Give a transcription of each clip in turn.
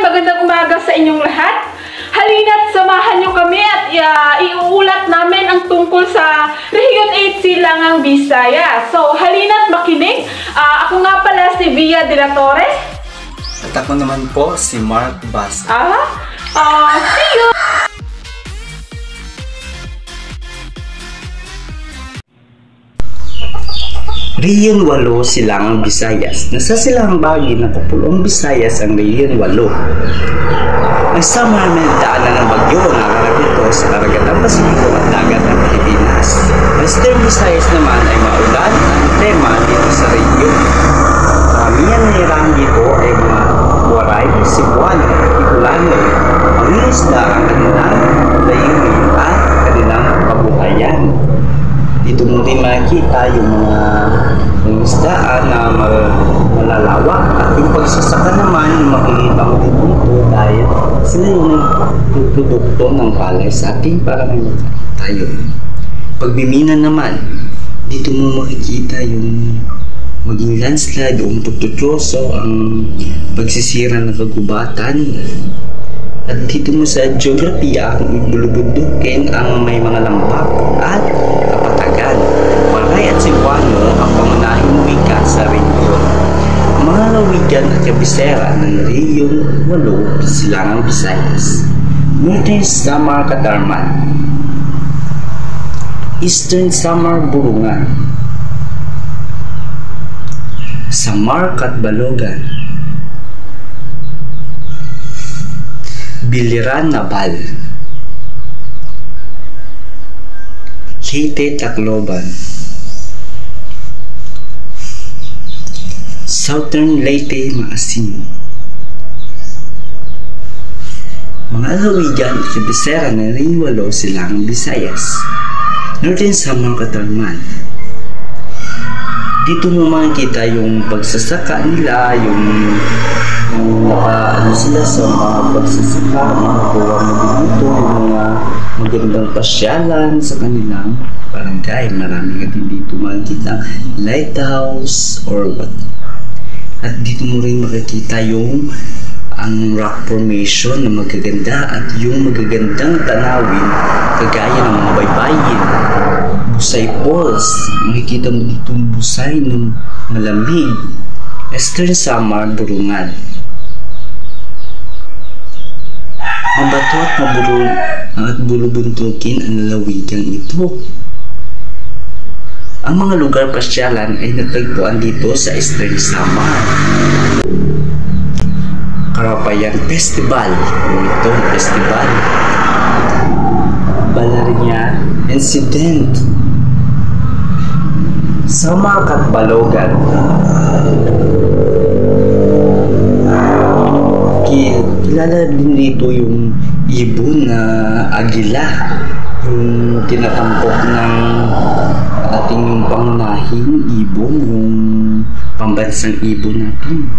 magandang umaga sa inyong lahat. Halina't samahan nyo kami at iuulat namin ang tungkol sa Rehiyon 8 Silangang Visayas. So, halina't makinig. Ako nga pala si Via de la Torre. At ako naman po si Mark Bas. See you! Rehiyon 8, Silangang Visayas. Nasa silangang bahagi ng Kapulong Visayas ang Rehiyon 8. May sama na daanan ng bagyo na karapito sa karagatan Pasipiko at dagat ng Pilipinas. Western Visayas naman ay maulan ang tema dito sa rehiyon. Karamihan na hirang dito ay mga Waray, Cebuano, Bicolano. Mangingisda ang kanilang layunin at kanilang kabuhayan. Dito mo rin makikita yung mga isdaan na malalawak at yung pagsasaka naman makikita mo dito dahil sila yung produkto ng palay sa ating para may tayo. Pagmimina naman, dito mo makikita yung maging landslide o pagtutroso, ang pagsisira ng kagubatan. At dito mo sa geografiya, ang bulubundukin ang may mga lambak at kapatagan. Waray at Cebuano ang pangunahing wika sa rehiyon. Ang mga lawigan at kabisera ng Rehiyon 8, Silangang Visayas. Northern Samar Katarman, Eastern Samar Burungan, Samar Katbalogan, Biliran Nabal, Leyte Tacloban, Southern Leyte Maasin. Mga lawigan at kabisera ng Rehiyon 8, Silangang Visayas. Northern Samar Katarman. Dito mo makikita yung pagsasaka nila, yung sila sa mga pagsasaka, makakuha mo dito yung mga magandang pasyalan sa kanilang barangay. Marami ka din dito makikita lighthouse or what. At dito mo rin makikita yung ang rock formation na magaganda at yung magagandang tanawin kagaya ng mga baybayin, Busay Falls. Makikita mo dito yung busay ng malamig. Eastern Samar Burungan. Mabato at bulubuntukin ang lalawigan ito. Ang mga lugar pasyalan ay natagpuan dito sa Eastern Samar. Karapayan Festival. Ito, festival. Balaria Incident. Samar Katbalogan. Kilala din dito yung ibon na agila, yung tinatampok ng ating pangunahing ibon, yung pambansang ibon natin.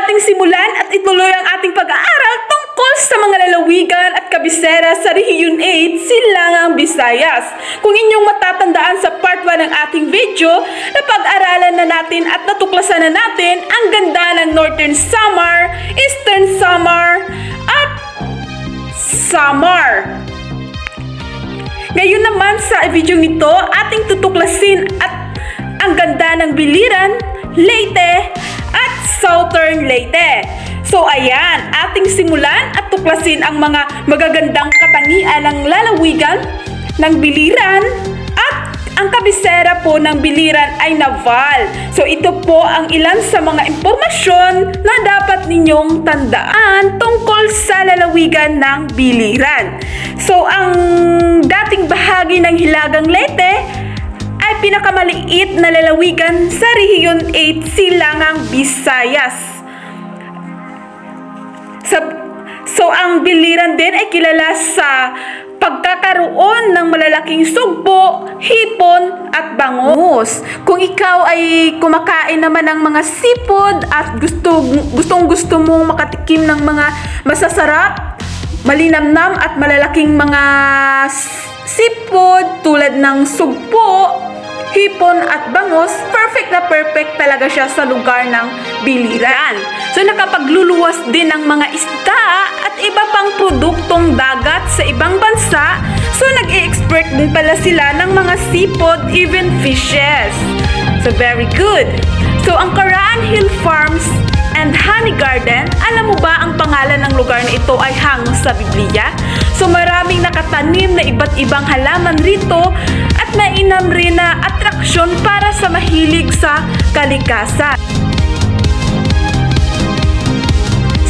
Ating simulan at ituloy ang ating pag-aaral tungkol sa mga lalawigan at kabisera sa Rehiyon 8, Silangang Visayas. Kung inyong matatandaan sa part 1 ng ating video, napag-aralan na natin at natuklasan na natin ang ganda ng Northern Samar, Eastern Samar, at Samar. Ngayon naman sa video nito, ating tutuklasin at ang ganda ng Biliran, Leyte, at Southern Leyte. So ayan, ating simulan at tuklasin ang mga magagandang katangian ng lalawigan ng Biliran at ang kabisera po ng Biliran ay Naval. So ito po ang ilan sa mga impormasyon na dapat ninyong tandaan tungkol sa lalawigan ng Biliran. So ang dating bahagi ng Hilagang Leyte ay pinakamaliit na lalawigan sa Rehiyon 8, Silangang Visayas. So ang Biliran din ay kilala sa pagkakaroon ng malalaking sugpo, hipon at bangus. Kung ikaw ay kumakain naman ng mga seafood at gustong-gusto mong makatikim ng mga masasarap, malinamnam at malalaking mga seafood tulad ng sugpo, hipon at bangus, perfect na perfect talaga siya sa lugar ng biliran. So nakapagluluwas din ng mga isda at iba pang produktong dagat sa ibang bansa. So nag-i-export din pala sila ng mga seafood, even fishes. So very good. So ang Caraan Hill Farms and Honey Garden, alam mo ba ang pangalan ng lugar na ito ay hango sa Biblia? So maraming nakatanim na iba't ibang halaman rito at mainam rin na atraksyon para sa mahilig sa kalikasan.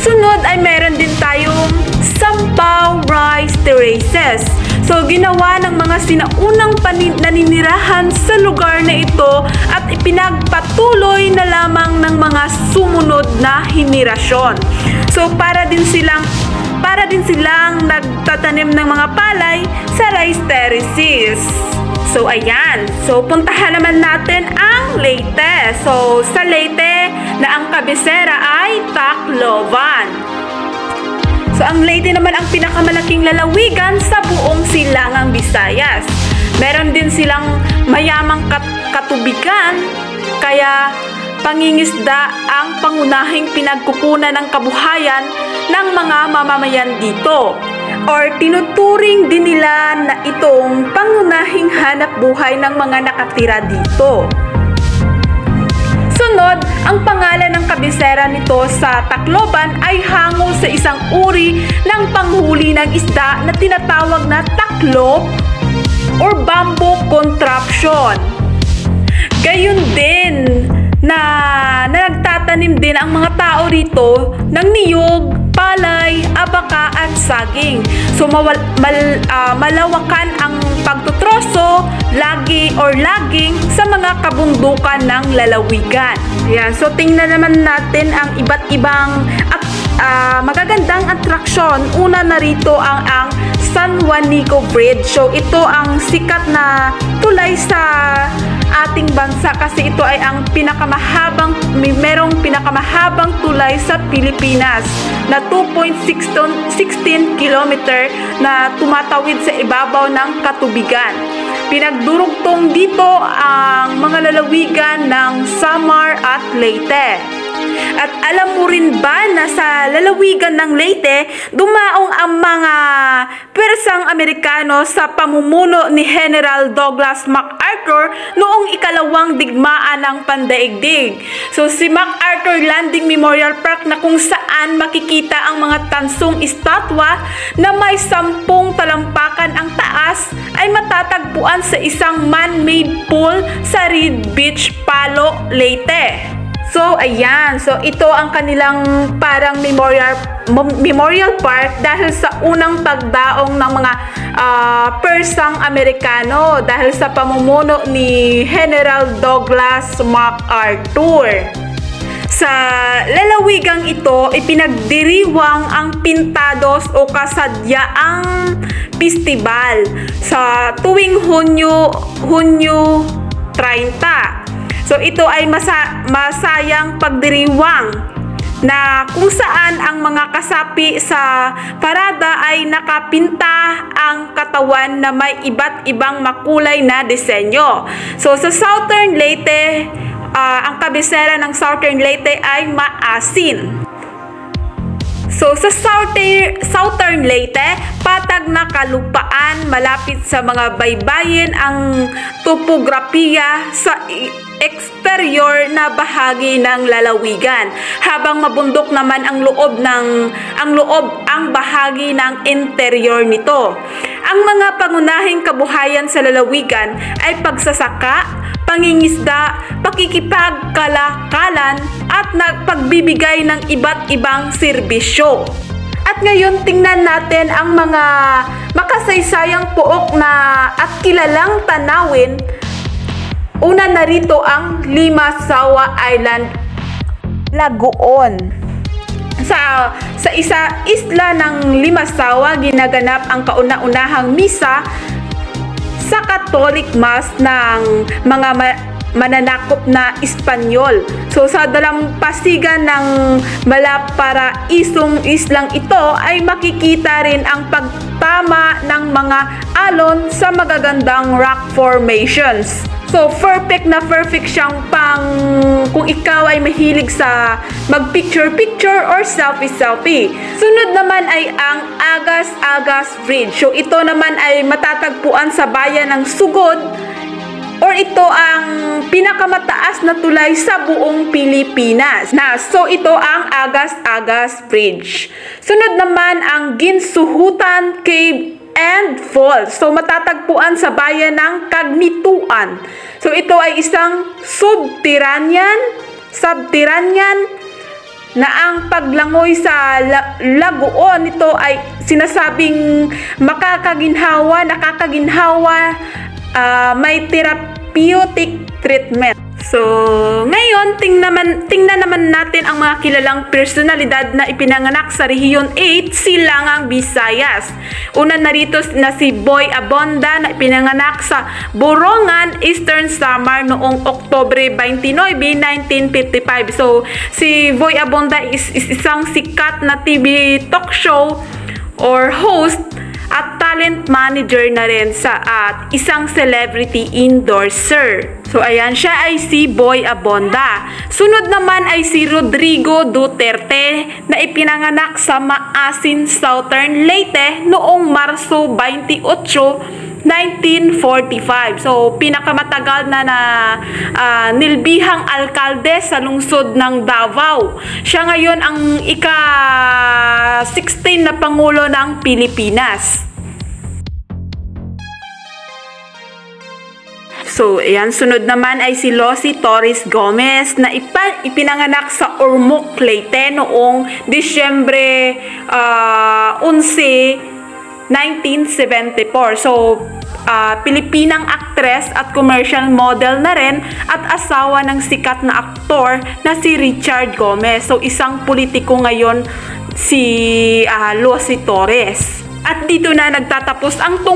Sunod ay meron din tayong Sampaw Rice Terraces. So ginawa ng mga sinaunang naninirahan sa lugar na ito at ipinagpatuloy na lamang ng mga sumunod na henerasyon. So para din silang nagtatanim ng mga palay sa rice terraces. So ayan, so puntahan naman natin ang Leyte. So sa Leyte na ang kabisera ay Tacloban. So ang Leyte naman ang pinakamalaking lalawigan sa buong silangang Visayas. Meron din silang mayamang katubigan, kaya pangingisda ang pangunahing pinagkukunan ng kabuhayan ng mga mamamayan dito. Or tinuturing din nila na itong pangunahing hanap buhay ng mga nakatira dito. Sunod, ang pangalan ng kabisera nito sa Tacloban ay hango sa isang uri ng panghuli ng isda na tinatawag na taklob or bamboo contraption. Gayun din na nagtatanim din ang mga tao rito ng niyog, palay, abaka at saging. So malawakan ang pagtutroso, laging sa mga kabundukan ng lalawigan. Ayan, so tingnan naman natin ang iba't ibang magagandang atraksyon. Una na rito ang San Juanico Bridge. So ito ang sikat na tulay sa ating bansa kasi ito ay ang merong pinakamahabang tulay sa Pilipinas na 2.16 kilometer na tumatawid sa ibabaw ng katubigan. Pinagdurugtong dito ang mga lalawigan ng Samar at Leyte. At alam mo rin ba na sa lalawigan ng Leyte, dumaong ang mga Persang Amerikano sa pamumuno ni General Douglas MacArthur noong ikalawang digmaan ng pandaigdig. So si MacArthur Landing Memorial Park na kung saan makikita ang mga tansong estatwa na may 10 talampakan ang taas ay matatagpuan sa isang man-made pool sa Reed Beach, Palo, Leyte. So, ayan. So, ito ang kanilang parang memorial park dahil sa unang pagdaong ng mga Persang Amerikano dahil sa pamumuno ni General Douglas MacArthur. Sa lalawigang ito, ipinagdiriwang ang Pintados o Kasadyaang Festival sa tuwing Hunyo 30. So ito ay masayang pagdiriwang na kung saan ang mga kasapi sa parada ay nakapinta ang katawan na may iba't ibang makulay na disenyo. So sa Southern Leyte, ang kabisera ng Southern Leyte ay Maasin. So sa Southern Leyte, patag na kalupaan malapit sa mga baybayin ang topografiya sa exterior na bahagi ng lalawigan, habang mabundok naman ang bahagi ng interior nito. Ang mga pangunahing kabuhayan sa lalawigan ay pagsasaka, pangingisda, pakikipagkalakalan at pagbibigay ng iba't ibang serbisyo. At ngayon tingnan natin ang mga makasaysayang pook na at kilalang tanawin. Una na rito ang Limasawa Island, Lagoon. Sa isa isla ng Limasawa, ginaganap ang kauna-unahang misa sa Catholic Mass ng mga mananakop na Espanyol. So sa dalampasigan ng Malaparaisong islang ito ay makikita rin ang pagtama ng mga alon sa magagandang rock formations. So, perfect siyang kung ikaw ay mahilig sa mag-picture-picture or selfie-selfie. Sunod naman ay ang Agas-Agas Bridge. So, ito naman ay matatagpuan sa bayan ng Sugod, or ito ang pinakamataas na tulay sa buong Pilipinas. So, ito ang Agas-Agas Bridge. Sunod naman ang Ginsuhutan Cave and Falls. So, matatagpuan sa bayan ng Cagnituan. So, ito ay isang subterranean na ang paglangoy sa lagoon nito ay sinasabing nakakaginhawa, may therapeutic treatment. So, ngayon, tingnan naman natin ang mga kilalang personalidad na ipinanganak sa Rehiyon 8, Silangang Visayas. Una narito na si Boy Abonda na ipinanganak sa Borongan, Eastern Samar noong Oktubre 29, 1955. So, si Boy Abonda is isang sikat na TV talk show or host at talent manager na rin at isang celebrity endorser. So, ayan, siya ay si Boy Abonda. Sunod naman ay si Rodrigo Duterte na ipinanganak sa Maasin, Southern Leyte noong Marso 28, 1945. So, pinakamatagal na nilbihang alkalde sa lungsod ng Davao. Siya ngayon ang ika-16 na Pangulo ng Pilipinas. So, ayan, sunod naman ay si Losie Torres Gomez na ipinanganak sa Ormoc, Leyte noong Disyembre 11, 1974. So, Pilipinang actress at commercial model na rin at asawa ng sikat na aktor na si Richard Gomez. So, isang politiko ngayon si Losie Torres. At dito na nagtatapos ang